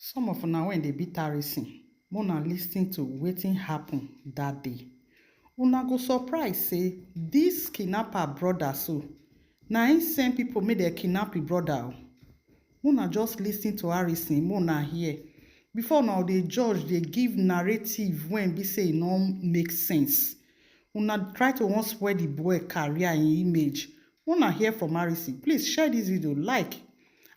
Some of una when they beat Harrison, una lis ten to wetin happen that day. Una go surprise say this kidnapper brother so na him send people make dem kidnap him brother o. Una just lis ten to Harrison make una hear before una dey judge dey give narrative wey be say e no make sense. Una try to wan spoil the boy career and image. Una hear from Harrison. Please share this video, like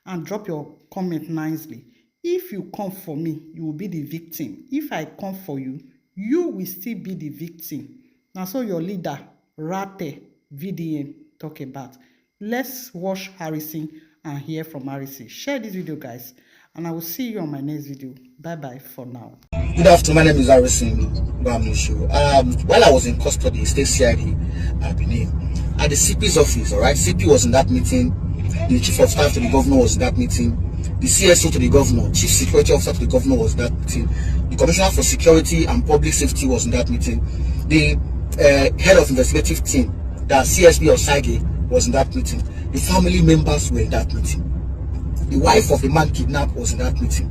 and drop your comment nicely. If you come for me, you will be the victim. If I come for you, you will still be the victim. Na so your leader, Rate VDM, talk about. Let's watch Harrison and hear from Harrison. Share this video, guys, and I will see you on my next video. Bye-bye for now. Good afternoon, my name is Harrison Bamushu. While I was in custody, State CID, Benin, at the CP's office, all right, CP was in that meeting, the Chief of Staff to the Governor was in that meeting, the CSO to the Governor, Chief Security Officer to the Governor was in that meeting, the Commissioner for Security and Public Safety was in that meeting, the Head of Investigative Team, the CSP of Sage, was in that meeting, the family members were in that meeting, the wife of the man kidnapped was in that meeting,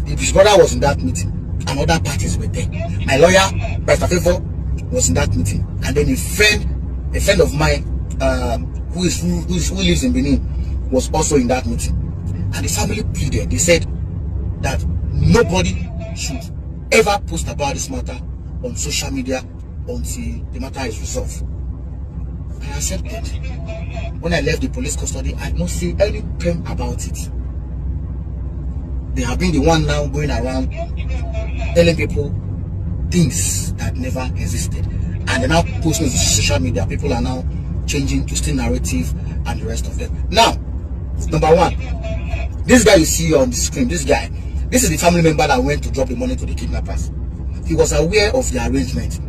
his brother was in that meeting, and other parties were there. My lawyer, Pastor Favor, was in that meeting, and then a friend of mine who lives in Benin was also in that meeting. And the family pleaded. They said that nobody should ever post about this matter on social media until the matter is resolved. I accepted. When I left the police custody, I did not say any pen about it. They have been the one now going around telling people things that never existed, and they're now posting on social media. People are now changing, twisting narrative and the rest of them. Now, number one, this guy you see on the screen, this is the family member that went to drop the money to the kidnappers. He was aware of the arrangement.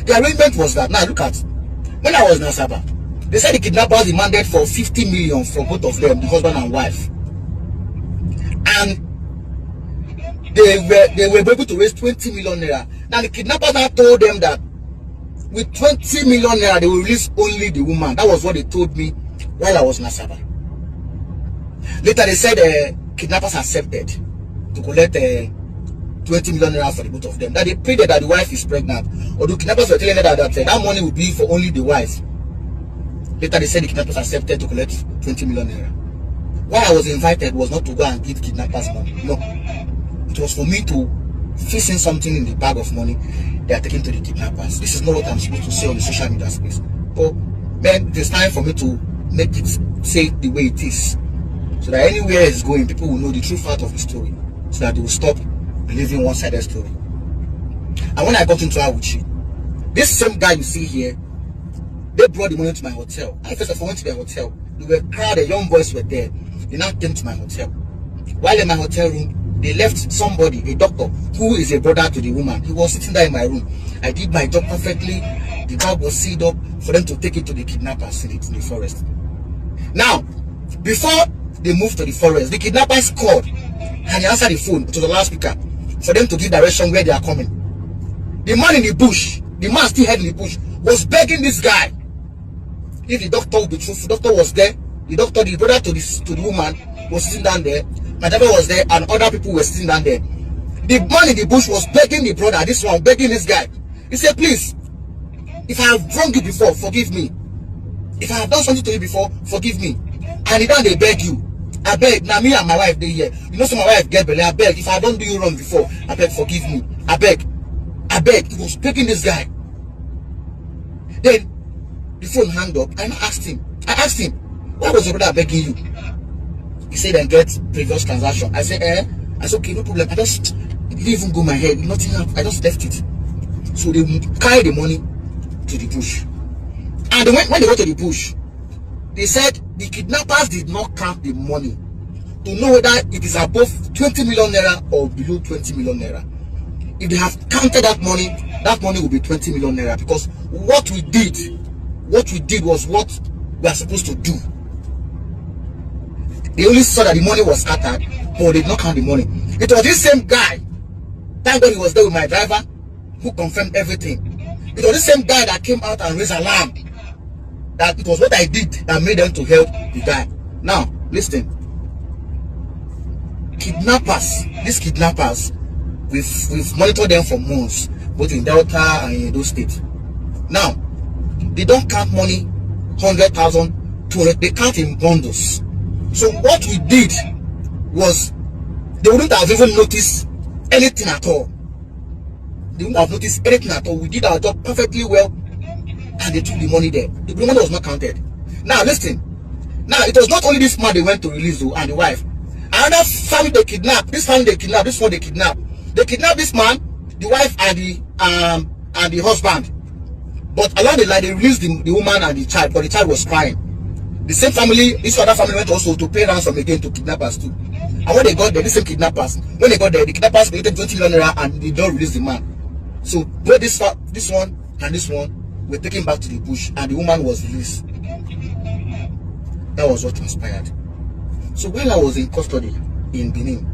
The arrangement was that, now look at, when I was in Asaba, they said the kidnappers demanded for 50 million from both of them, the husband and wife, and they were able to raise 20 million naira. Now the kidnappers now told them that with 20 million naira they will release only the woman. That was what they told me while I was in Asaba. Later they said kidnappers accepted to collect 20 million naira for the both of them. That they pleaded that the wife is pregnant, or the kidnappers were telling her that that money would be for only the wife. Later they said the kidnappers accepted to collect 20 million naira. Why I was invited was not to go and give kidnappers money. No. It was for me to fix in something in the bag of money they are taking to the kidnappers. This is not what I'm supposed to say on the social media space. But man, it's time for me to make it say the way it is, so that anywhere it's going, people will know the true fact of the story, so that they will stop believing one-sided story. And when I got into Awuchi, this same guy you see here, they brought the money to my hotel. I first of all went to their hotel. They were crowded, young boys were there. They now came to my hotel. While in my hotel room, they left somebody, a doctor, who is a brother to the woman. He was sitting there in my room. I did my job perfectly. The bag was sealed up for them to take it to the kidnappers in the forest. Now, before they moved to the forest, the kidnappers called and he answered the phone to the loudspeaker for them to give direction where they are coming. The man in the bush, the man still head in the bush, was begging this guy. If the doctor would be truthful, the doctor was there. The doctor, the brother to the woman, was sitting down there. My daughter was there, and other people were sitting down there. The man in the bush was begging the brother, this one, begging this guy. He said, please, if I have wronged you before, forgive me. If I have done something to you before, forgive me. And he they beg you. I beg. Now me and my wife, they here. You know, so my wife get belly. I beg. If I don't do you wrong before, I beg, forgive me. I beg. I beg. He was begging this guy. Then the phone hung up, and I asked him, why was your brother begging you? He said, and get previous transaction. I said, I said, okay, no problem. It didn't even go my head. Nothing happened. I just left it. So they carried the money to the bush. And when they got to the bush, they said the kidnappers did not count the money to know whether it is above 20 million naira or below 20 million naira. If they have counted that money will be 20 million naira, because what we did was what we are supposed to do. They only saw that the money was scattered, but they did not count the money. It was this same guy, thank God he was there with my driver, who confirmed everything. It was the same guy that came out and raised alarm that it was what I did that made them to help the guy. Now, listen. these kidnappers, we've monitored them for months, both in Delta and in those states. Now, they don't count money, 100,000, 200, they count in bundles. So what we did was, they wouldn't have even noticed anything at all. They wouldn't have noticed anything at all. We did our job perfectly well, and they took the money there. The money was not counted. Now listen. Now it was not only this man they went to release though, and the wife. Another family they kidnapped. This family they kidnapped. This one they kidnapped. They kidnapped this man, the wife, and the husband. But along the line they released the woman and the child, but the child was crying. The same family, this other family went also to pay ransom again to kidnappers too. And when they got there, the same kidnappers, when they got there, the kidnappers collected 20 million naira and they don't release the man. So both this one and this one were taken back to the bush, and the woman was released. That was what transpired. So while I was in custody in Benin,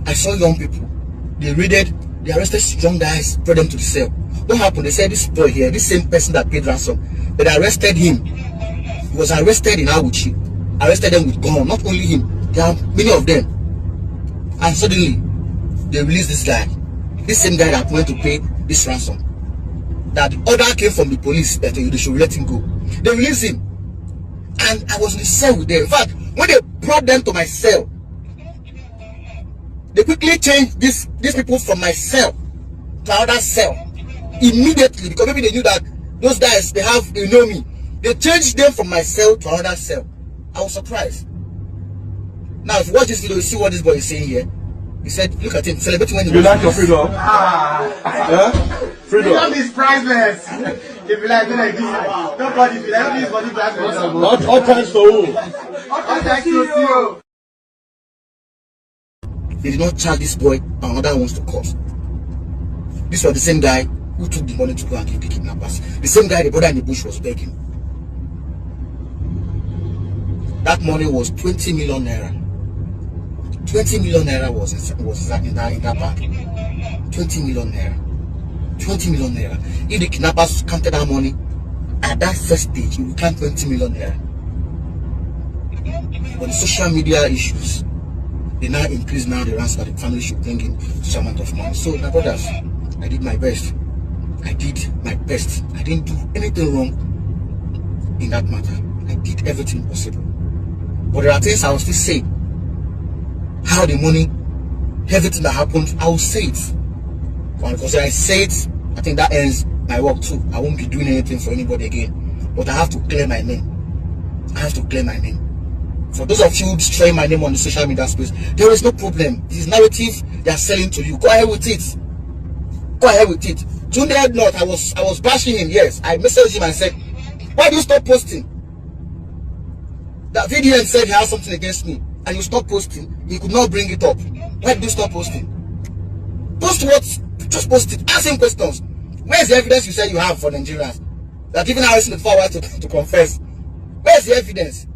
I saw young people. They arrested young guys, brought them to the cell. What happened? They said this boy here, this same person that paid ransom, they arrested him. He was arrested in Awuchi. Arrested them with gun. Not only him, there are many of them. And suddenly, they released this guy. This same guy that went to pay this ransom. That the order came from the police that they should let him go. They released him. And I was in the cell with them. In fact, when they brought them to my cell, they quickly changed these people from my cell to another cell immediately, because maybe they knew that those guys they know me. They changed them from my cell to another cell. I was surprised. Now, if you watch this video, you see what this boy is saying here. He said, "Look at him celebrating when you like your freedom." Yeah? Freedom is priceless. If you like this, nobody if you like this body priceless. All thanks to who? All thanks to you. They did not charge this boy another ones to court. This was the same guy who took the money to go and give the kidnappers. The same guy the brother in the bush was begging. That money was 20 million naira. 20 million naira was in that bag. 20 million naira. 20 million naira. If the kidnappers counted that money at that first stage, you will count 20 million naira. But the social media issues, they now increase now the ransom that the family should bring in some amount of money. So my brothers, I did my best. I did my best. I didn't do anything wrong in that matter. I did everything possible. But there are things I will still say. How the money, everything that happened, I will say it. Because I say it, I think that ends my work too. I won't be doing anything for anybody again. But I have to clear my name. I have to clear my name. For those of you destroying my name on the social media space, there is no problem. This narrative they are selling to you. Go ahead with it. Go ahead with it. Tunde not, I was bashing him, yes. I messaged him and said, "Why do you stop posting?" That video and said he has something against me, and you stop posting. He could not bring it up. Why did you stop posting? Post what? Just post it. Ask him questions. Where's the evidence you say you have for Nigerians? That even now it's 4 hours to confess. Where's the evidence?